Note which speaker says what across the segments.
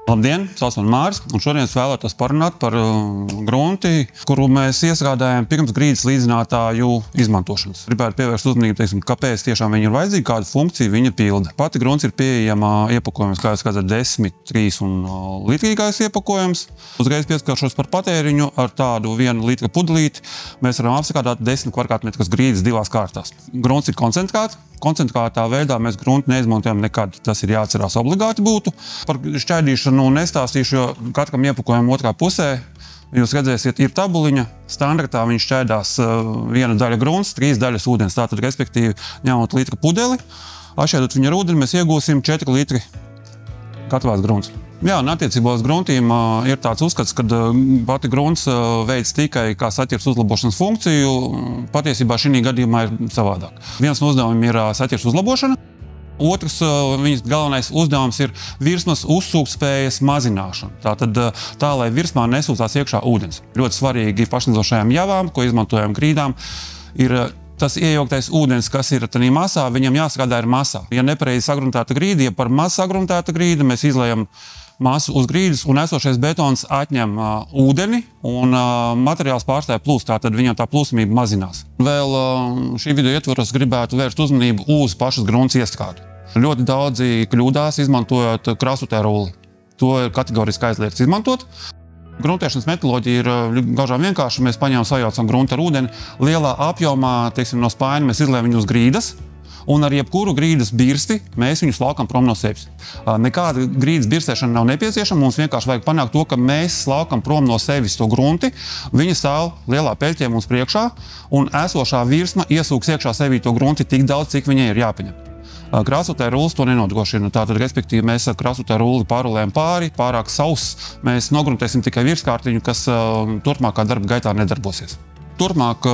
Speaker 1: Labdien, sauc mani Māris, un šodien es vēlētos parunāt par grunti, kuru mēs iestrādājam pirms grīdas līdzinātāju izmantošanas. Gribētu pievērst uzmanību, kāpēc tiešām viņa ir vajadzīga, kādu funkciju viņa pilda. Pati grunts ir pieejama iepakojums, kā jūs redzat, 10, 3 un litrīgais iepakojums. Uzreiz pieskaršos par patēriņu ar tādu 1 litra pudelīti. Mēs varam apsakādāt 10 kvadrātmetrus grīdas 2 kārtās. Grunts ir koncentrēts. Koncentrētā veidā mēs gruntu neizmantojam nekad, tas ir jāatcerās obligāti būtu. Par šķaidīšanu nestāstīšu, jo katram iepakojumam otrā pusē, jūs redzēsiet, ir tabuliņa, standartā viņš šķaidās 1 daļa grunts, 3 daļas ūdens, tātad respektīvi ņemot litra pudeli, atšķaidot viņa ar ūdeni, mēs iegūsim 4 litri katvās grunts. Jā, un attiecībā uz gruntīm ir tāds uzskats, ka pati grunts veids tikai kā saķers uzlabošanas funkciju, patiesībā šī gadījumā ir savādāk. Viens no uzdevumiem ir saķers uzlabošana, otrs viņas galvenais uzdevums ir virsmas uzsūkspējas mazināšana. Tātad tā, lai virsmā nesūcās iekšā ūdens. Ļoti svarīgi pašlidošajām javām, ko izmantojam grīdām, ir tas iejauktais ūdens, kas ir tādā masā, viņam jāstrādā ar masā. Ja nepareizi sagruntēta grīda, ja par maz sagruntēta grīda, mēs izlejam masu uz grīdas un esošais betons atņem ūdeni un materiāls pārstāja plūst, tātad viņam tā plūstamība mazinās. Vēl šī video ietvaros gribētu vērst uzmanību uz pašas grunts iestrādi. Ļoti daudzi kļūdās izmantojot krasutē rulli. To ir kategoriski aizliegts izmantot. Gruntēšanas metoloģija ir gaužām vienkārši. Mēs paņemam, sajaucam gruntu ar ūdeni. Lielā apjomā, teiksim, no spaiņa mēs izliejam viņu uz grīdas. Un ar jebkuru grīdas birsti mēs viņus slaukam prom no sevis. Nekāda grīdas birstēšana nav nepieciešama, mums vienkārši vajag panākt to, ka mēs slaukam prom no sevis to grunti, viņa stāv lielā peļķē mums priekšā, un esošā virsma iesūks iekšā sevī to grunti tik daudz, cik viņai ir jāpaņem. Krasutē rullis to nenodrošina, tātad, respektīvi, mēs ar krasutē rulli pārrulējam pāri, pārāk sauss, mēs nogruntēsim tikai virskārtiņu, kas turpmākā darba gaitā nedarbosies. Turpmāk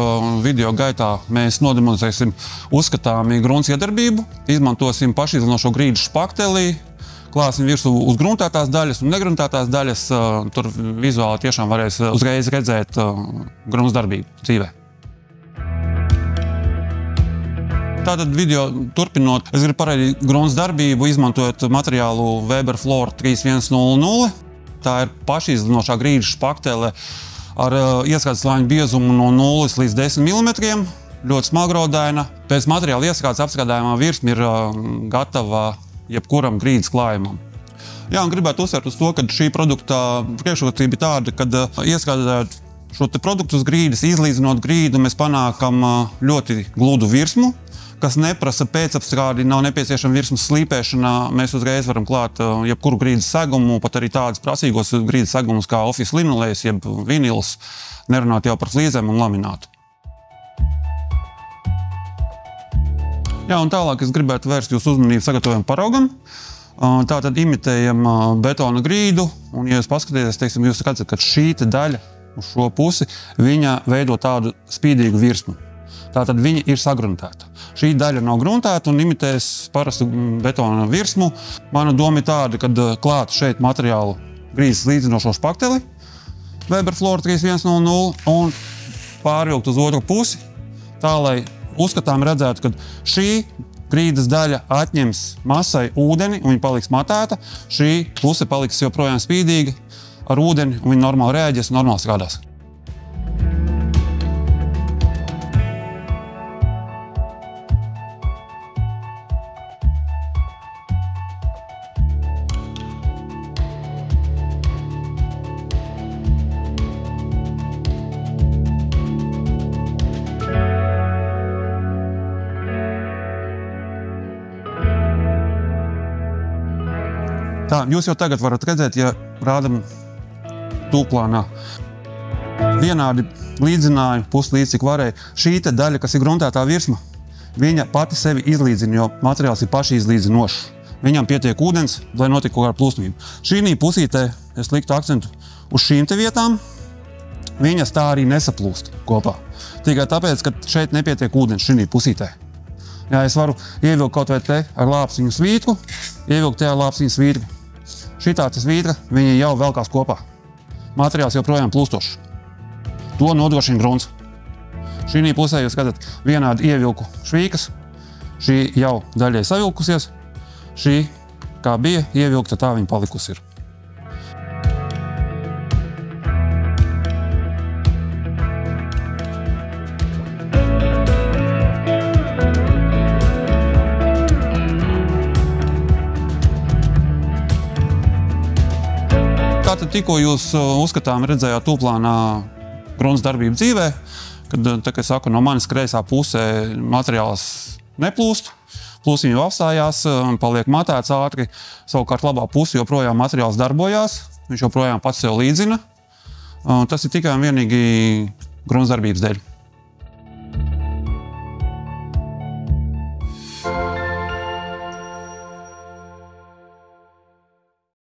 Speaker 1: video gaitā mēs nodemonstrēsim uzskatāmi grunts iedarbību, izmantosim pašizlinošo grīdas špakteli, klāsim virsū uz gruntētās daļas un negruntētās daļas. Tur vizuāli tiešām varēs uzreiz redzēt grunts darbību dzīvē. Tātad video turpinot, es gribu parādīt grunts darbību, izmantojot materiālu Weber Flora 3100. Tā ir pašizlinošā grīdas špaktele ar iestrādes slāņu biezumu no 0 līdz 10 mm, ļoti smagraudaina. Pēc materiāla iestrādes apstrādājumā virsma ir gatava jebkuram grīdas klājumam. Jā, un gribētu uzsvērt uz to, ka šī produkta priekšrocība ir tāda, kad iestrādājot šo produktu uz grīdas, izlīdzinot grīdu, mēs panākam ļoti gludu virsmu, kas neprasa pēcapstrādi, nav nepieciešama virsmas slīpēšana. Mēs uzreiz varam klāt jebkuru grīdas segumu, pat arī tādus prasīgos grīdas segumus kā office linolejs, jeb vinils, nerunāt jau par flīzēm un laminātu. Jā, un tālāk es gribētu vērst jūsu uzmanību sagatavojam paraugam. Tātad imitējam betona grīdu, un ja jūs paskatieties, teiksim, jūs redzat, ka šī daļa uz šo pusi, viņa veido tādu spīdīgu virsmu. Tātad viņa ir sagruntēta. Šī daļa nav gruntēta un imitēs parastu betona virsmu. Mana doma ir tāda, kad klāt šeit materiālu grīdas līdzinošo špakteli, Weber Flora 3100, un pārvilkt uz otru pusi, tā lai uzskatām redzētu, ka šī grīdas daļa atņems masai ūdeni un viņa paliks matēta. Šī puse paliks joprojām spīdīga ar ūdeni un viņa normāli reaģēs un normāli strādās. Tā, jūs jau tagad varat redzēt, ja rādam tūplānā. Vienādi līdzināju puslīdz, cik varēja. Šī daļa, kas ir gruntētā virsma, viņa pati sevi izlīdzina, jo materiāls ir pašizlīdzinošs. Viņam pietiek ūdens, lai notiek kaut kāda plūsmība. Šī pusītē es liktu akcentu uz šīm vietām, viņas tā arī nesaplūst kopā. Tikai tāpēc, ka šeit nepietiek ūdens šī pusītē. Jā, es varu ievilkt kaut vai te ar lāpsiņu svītru, ievilkt te ar lāpsiņu svītru. Šitā svītra, viņa jau velkās kopā. Materiāls joprojām plūstošs. To nodrošina grunts. Šī pusē jūs skatāt vienādi ievilku švīkas. Šī jau daļai savilkusies. Šī, kā bija ievilkta, tā viņa palikusi ir. Tātad tikko jūs uzskatām redzējāt tūplānā grunts darbību dzīvē, kad, tā kā saku, no manis kreisā pusē materiāls neplūst, plūsiņi jau apstājās, paliek matēts ātri, savukārt labā puse joprojām materiāls darbojās, viņš joprojām pats sev līdzina. Tas ir tikai un vienīgi grunts darbības dēļ.